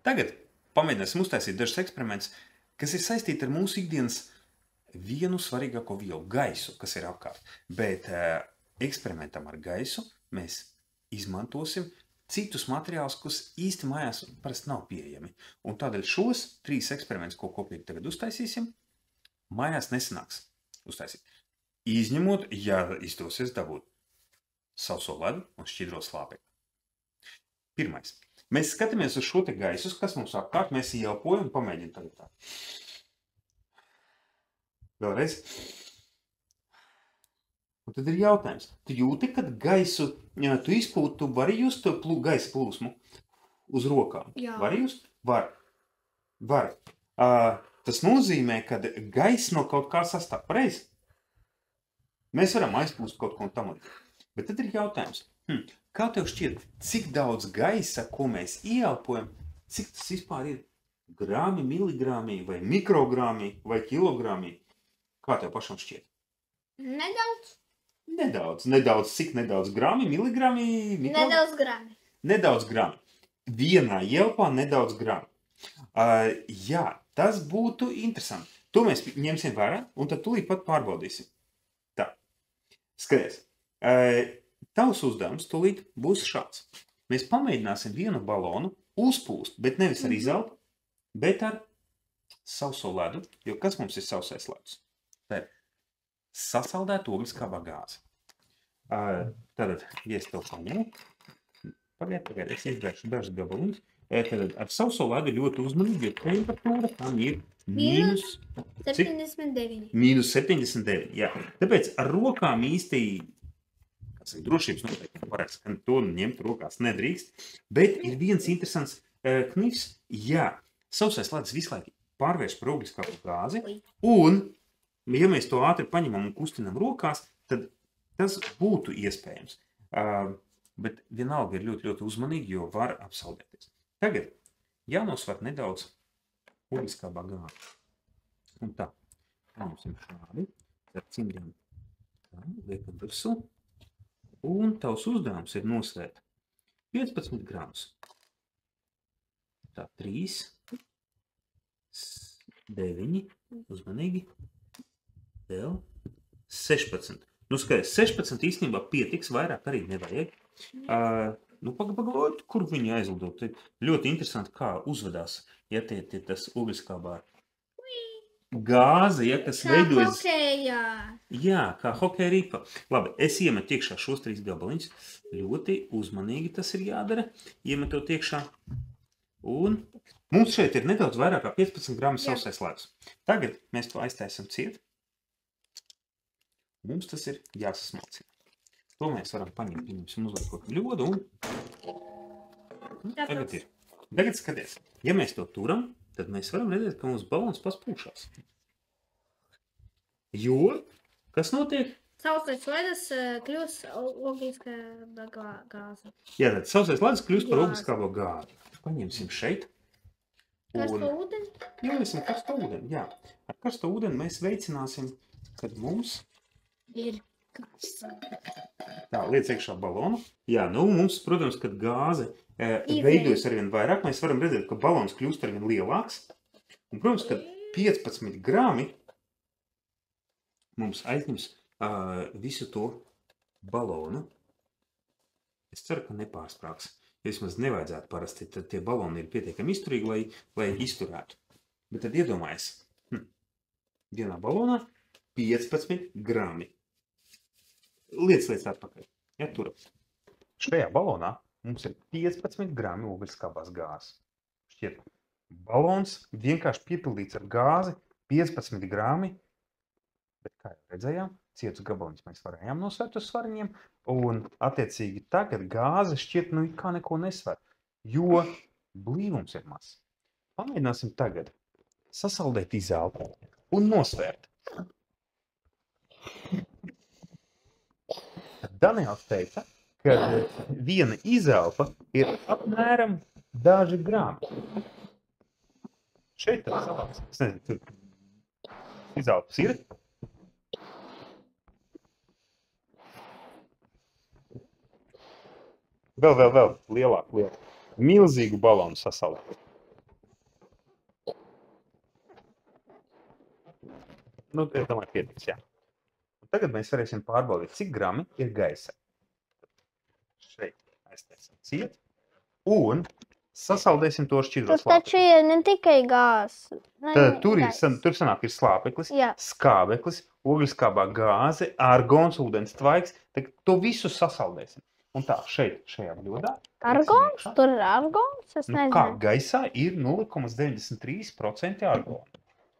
Tagad pamēģināsim uztaisīt dažus eksperimentus, kas ir saistīti ar mūsu ikdienas vienu svarīgāko vielu, gaisu, kas ir apkārt. Bet eksperimentam ar gaisu mēs izmantosim citus materiālus, kas īsti mājās parasti nav pieejami. Un tādēļ šos 3 eksperimentus, ko kopīgi tagad uztaisīsim, mājās nesanāks uztaisīt. Izņemot, ja izdosies dabūt sauso ledu un šķidro slāpekli. Pirmais. Mēs skatāmies uz šo te gaisus, kas mums apkārt, mēs ieelpojam un pamēģinām tagad tā. Vēlreiz. Un tad ir jautājums. Tu jūti, kad gaisu, ja tu izpūti, tu vari just to gaisa plūsmu uz rokām? Jā. Vari just? Var. Tas nozīmē, ka gaiss no kaut kā sastāv. Pareizi? Mēs varam aizplūst kaut ko tam līdzīgi. Bet tad ir jautājums. Kā tev šķiet, cik daudz gaisa, ko mēs ieelpojam, cik tas vispār ir? Grāmi, miligrāmi, vai mikrogrāmi, vai kilogrāmi? Kā tev pašam šķiet? Nedaudz. Cik nedaudz grāmi, miligrāmi, mikrogrāmi? Nedaudz grāmi. Nedaudz grāmi. Vienā ielpā nedaudz grāmi. Jā, tas būtu interesanti. To mēs ņemsim vērā un tad tūlīt pat pārbaudīsim. Tā. Skaties. Tavs uzdevums tūlīt būs šāds. Mēs pamēģināsim vienu balonu uzpūst, bet nevis ar izelpu, bet ar sauso ledu, jo kas mums ir sausais ledus? Tā ir sasaldēta ogliskābā gāze. Tātad, ja es tev paņemu, pagaid, es izvēršu dažas gabaliņas. Tātad ar sauso ledu ļoti uzmanīgi, jo temperatūra tam ir mīnus 79. Mīnus 79, jā. Tāpēc ar rokām īsti drošības noteikti varēs, ka to ņemt rokās nedrīkst, bet ir viens interesants knifs. Jā, sausais ledus visu laiku pārvērš par ogliskābo gāzi, un, ja mēs to ātri paņemam un kustinam rokās, tad tas būtu iespējams. Bet vienalga ir ļoti, ļoti uzmanīgi, jo var apsaldēties. Tagad jānosver nedaudz ogliskābā gāze. Un tā, paņemsim šādi, ar cimdiem, tā, liekam virsū. Un tavs uzdevums ir nosvērt 15 gramus. Tā, 3, 9, uzmanīgi, vēl 16. Nu, skaidrs, 16 īstenībā pietiks, vairāk arī nevajag. Pagaidot, kur viņi aizlidot. Ļoti interesanti, kā uzvedās, ja tas ogliskābā gāze, ja, kas veidojas... Hokejā. Jā, kā hokeja ripa. Labi, es iemetu iekšā šos 3 gabaliņus. Ļoti uzmanīgi tas ir jādara. Iemetot iekšā. Un mums šeit ir nedaudz vairāk kā 15 grami sausais ledus. Tagad mēs to aiztaisam ciet. Mums tas ir jāsasmalcina. To mēs varam paņemt, pieņemsim uzliekot ļodu un... Tagad ir. Tagad skaties. Ja mēs to turam, tad mēs varam redzēt, ka mums balons paspūšās. Jo, kas notiek? Sausais ledus kļūst ogliskābā gāze. Jā, tad sausais ledus kļūst par ogliskābo gāzi. Paņemsim šeit. Karsto ūdeni? Ieliksim karsto ūdeni, jā. Ar karsto ūdeni mēs veicināsim, kad mums... Ir karsta. Tā, liec iekšā balonu. Jā, nu mums, protams, kad gāze veidojas arvien vairāk, mēs varam redzēt, ka balons kļūst arvien lielāks. Un, protams, kad 15 grami mums aizņems visu to balonu. Es ceru, ka nepārsprāgs. Vismaz nevajadzētu parasti, tad tie baloni ir pietiekami izturīgi, lai izturētu. Bet tad iedomājies, vienā balonā 15 grami. Liec atpakaļ. Ja, turam. Šajā balonā mums ir 15 grami ogliskābās gāzes. Šķiet, balons vienkārši piepildīts ar gāzi, 15 grami, bet kā jau redzējām, cietus gabaliņus mēs varējām nosvērt uz svariņiem, un attiecīgi tagad gāze šķiet, kā neko nesver, jo blīvums ir mazs. Pamēģināsim tagad sasaldēt izelpu un nosvērt. Daniels teica, ka viena izelpa ir apmēram daži grami. Šeit tas savāks. Es nezinu, tur izelpas ir. Vēl lielāk. Milzīgu balonu sasaldēt. Nu, es domāju, pietiks, jā. Un tagad mēs varēsim pārbaudīt, cik grami ir gaisa. Šeit aiztaisam ciet. Un sasaldēsim to šķidro Tur taču slāpekli. ir ne tikai gāzes. Tad tur sanāk ir slāpeklis, Jā. skābeklis, ogliskābā gāze, argons, ūdens tvaiks. Tad to visu sasaldēsim. Un tā, šajā bļodā. Argons? Tur ir argons? Es Nu, kā nezinu. gaisā ir 0,93% argona.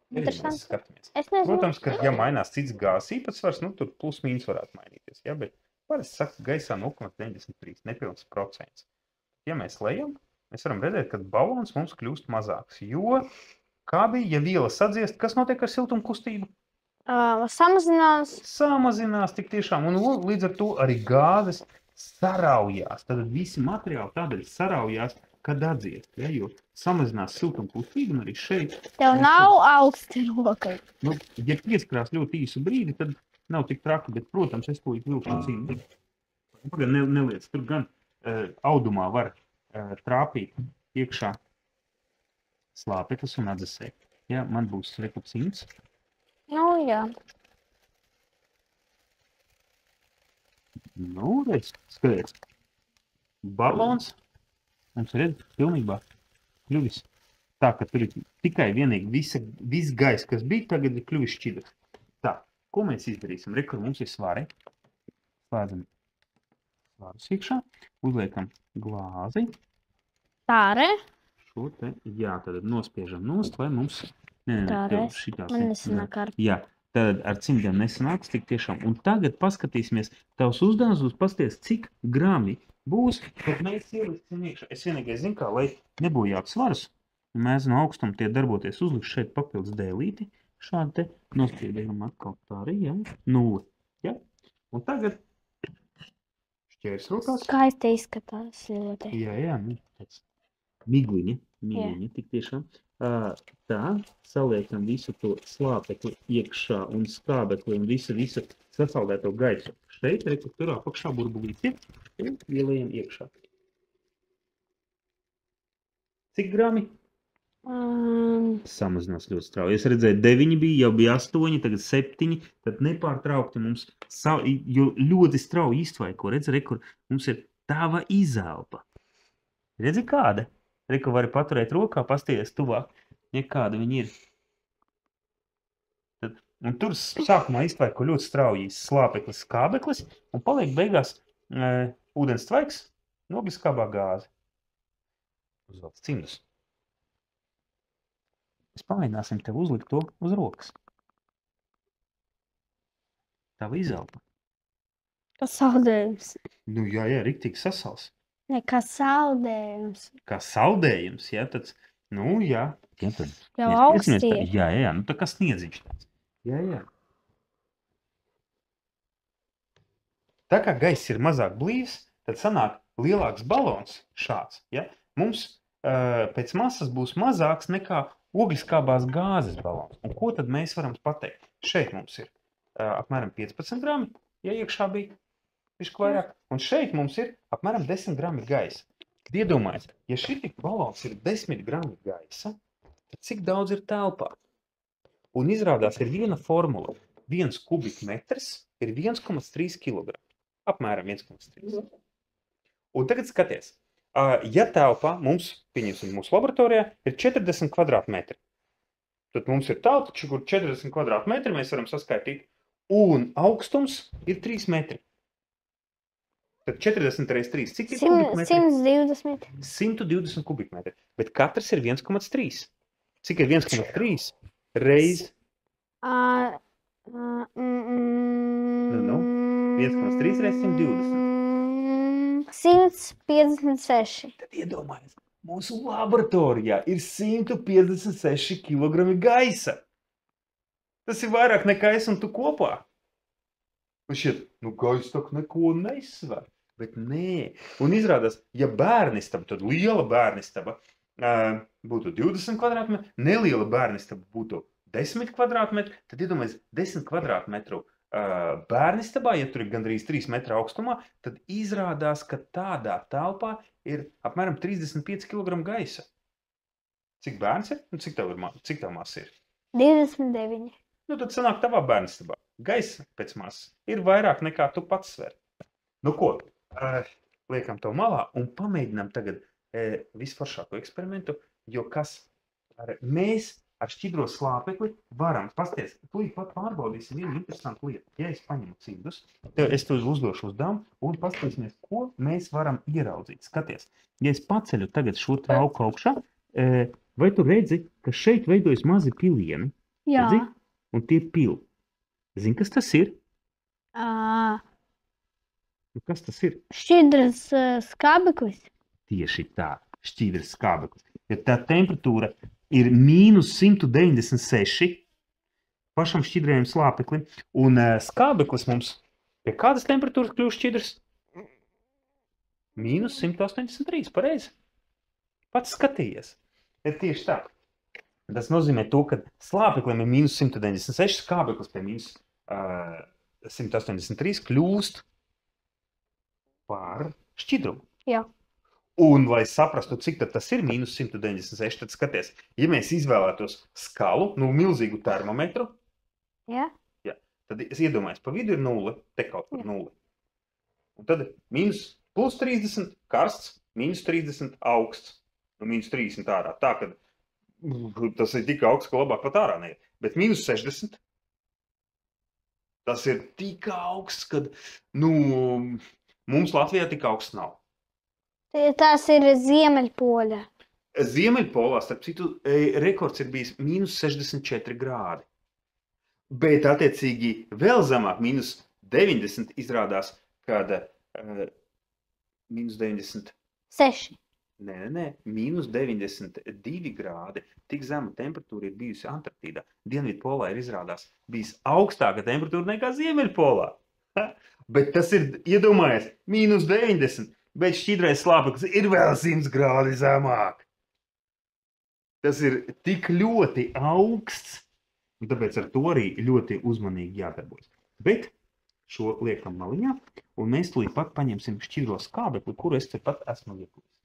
Ja mēs Interesanti. skatāmies. Es nezinu. Protams, ka, ja mainās cits gāzes īpatsvars, nu, tur plus mīnus varētu mainīties. Ja? Bet parasti saka, gaisā 0,93, nepilns procents. Ja mēs lejam, mēs varam redzēt, ka balons mums kļūst mazāks. Jo, kā bija, ja viela sadziest, kas notiek ar siltumkustību? Samazinās. Samazinās tik tiešām, un līdz ar to arī gāzes saraujās. Tad visi materiāli tādēļ saraujās, kad atdziest. Ja? Jo samazinās siltumkustību, un arī šeit. Tev nav augsti rokai. Nu, ja pieskrās ļoti īsu brīdi, tad nav tik traki, bet, protams, es to vilkšu cīnu. Pagad neliec, tur gan audumā var trāpīt iekšā slāpeklis un atdzesēt. Ja, man būs rekupcīns. Nu, jā. Nu, redz, skaties. Balons mums redz pilnībā kļuvis. Tā, ka tur ir tikai vienīgi viss gaiss, kas bija, tagad ir kļuvis šķidrs. Tā, ko mēs izdarīsim? Re, kur mums ir svari. Slēdzam svarus iekšā, uzliekam glāzi. Tā, re? Šo te, jā, tad nospiežam nost, vai mums... Tā, re? tev šitās Man te- nesanāk ar. Jā, tad ar cimdiem nesanāks tik tiešām. Un tagad paskatīsimies, tavs uzdevums būs pasties, cik grami būs, kad mēs ieliksim iekšā. Es vienīgais zinu, kā, lai nebojātu svarus, un mēs no augstuma tie darboties uzliks šeit papildus dēlīti, šādi te nospiedējam atkal tā arī, jā, 0. Ja? Un tagad šķērs rokās. Skaisti izskatās ļoti. Jā, nu, tāds migliņa, tik tiešām. Tā, saliekam visu to slāpekli iekšā un skābekli un visu sasaldēto gaisu. Šeit, reku, tur apakšā burbulīti, un ielējam iekšā. Cik grami? Samazinās ļoti strauji. Es redzēju, 9 bija, jau bija 8, tagad 7, tad nepārtraukti mums, jo ļoti strauji iztvaiko. Redzi, rekur, mums ir tava izelpa. Redzi, kāda? Reku vari paturēt rokā, pasties tuvāk, ja kāda viņi ir. Tad, un tur sākumā iztvaiko ļoti strauji slāpeklis, skābeklis, un paliek beigās ūdens tvaiks, ogliskābā gāze. Uzvelc cimdus. Mēs pamēģināsim tev uzlikt to uz rokas. Tava izelpa. Kas saldējums? Nu, jā, riktīgi sasals. Ne, kas saldējums? Kā saldējums, jā, tāds, nu, jā. Jā, tad Jau mēs augsti pieskamies tā- ir. Jā, nu tā kā sniedziņš tāds. Jā. Tā kā gaiss ir mazāk blīvs, tad sanāk lielāks balons šāds, ja? Mums pēc masas būs mazāks nekā ogliskābās gāzes balons. Un ko tad mēs varam pateikt? Šeit mums ir apmēram 15 grami, ja iekšā bija višku vairāk, un šeit mums ir apmēram 10 grami gaisa. Kad iedomājies, ja šitik balons ir 10 grami gaisa, tad cik daudz ir telpā? Un izrādās ir viena formula. 1 kubikmetrs ir 1,3 kg. Apmēram 1,3. Un tagad skaties, ja telpā mums, pieņemsim mūsu laboratorijā, ir 40 kvadrātmetri, tad mums ir telpa, kur 40 kvadrātmetri mēs varam saskaitīt, un augstums ir 3 metri. Tad 40 reiz 3, cik ir kubikmetri? 120. 120 kubikmetri, bet katrs ir 1,3. Cik ir 1,3 reiz? 1,3 reiz 120. 156. Tad iedomājies, mūsu laboratorijā ir 156 kg gaisa. Tas ir vairāk nekā es un tu kopā. Un šķiet, nu gaisa tak neko nesver. Bet nē. Un izrādās, ja bērnistaba, tad liela bērnistaba būtu 20 kvadrātmetri, neliela bērnistaba būtu 10 kvadrātmetri, tad iedomājies 10 kvadrātmetru bērnistabā, ja tur ir gandrīz 3 metru augstumā, tad izrādās, ka tādā telpā ir apmēram 35 kg gaisa. Cik bērns ir? Un cik tev masa ir? 29. Nu, tad sanāk tavā bērnistabā. Gaisa pēc masas ir vairāk nekā tu pats sver. Nu ko, liekam to malā un pamēģinām tagad visforšāko eksperimentu, jo mēs ar šķidro slāpekli varam, pasties, tūlīt pat pārbaudīsim vienu interesantu lietu. Ja es paņemu cimdus, es tev uzdošu uzdevumu un paskatīsimies, ko mēs varam ieraudzīt. Skaties, ja es paceļu tagad šo trauku augšā, vai tu redzi, ka šeit veidojas mazi pilieni? Jā. Redzi? Un tie pili. Zini, kas tas ir? Nu, kas tas ir? Šķidrs skābeklis. Tieši tā, šķidrs skābeklis. Ja tā temperatūra ir -196 pašam šķidrajam slāpeklim, un skābeklis mums pie kādas temperatūras kļūst šķidrs? -183, pareizi. Pats skatījies. Ir tieši tā. Tas nozīmē to, ka slāpeklim ir -196, skābeklis pie -183 kļūst par šķidrumu. Jā. Un, lai saprastu, cik tad tas ir -196, tad skaties, ja mēs izvēlētos skalu, milzīgu termometru, Jā. tad es iedomājos, pa vidu ir 0, te kaut kur 0. Un tad +30 karsts, -30 augsts, -30 ārā. Tā, ka tas ir tik augsts, ka labāk pat ārā neiet. Bet -60, tas ir tik augsts, kad, mums Latvijā tik augsts nav. Tas ir Ziemeļpoļa. Ziemeļpolā, starp citu, rekords ir bijis -64 grādi. Bet, attiecīgi, vēl zemāk, -90 izrādās, kad -90... 6. Nē, -92 grādi. Tik zema temperatūra ir bijusi Antarktīdā. Dienvidpolā ir izrādās bijis augstāka temperatūra nekā Ziemeļpolā. Bet tas ir, iedomājies, -90. Bet šķidrais slāpeklis ir vēl 100 grādi zemāk. Tas ir tik ļoti augsts, un tāpēc ar to arī ļoti uzmanīgi jādarbojas. Bet šo liekam maliņā, un mēs tūlīt pat paņemsim šķidro skābekli, kuru es te pat esmu iepūlis.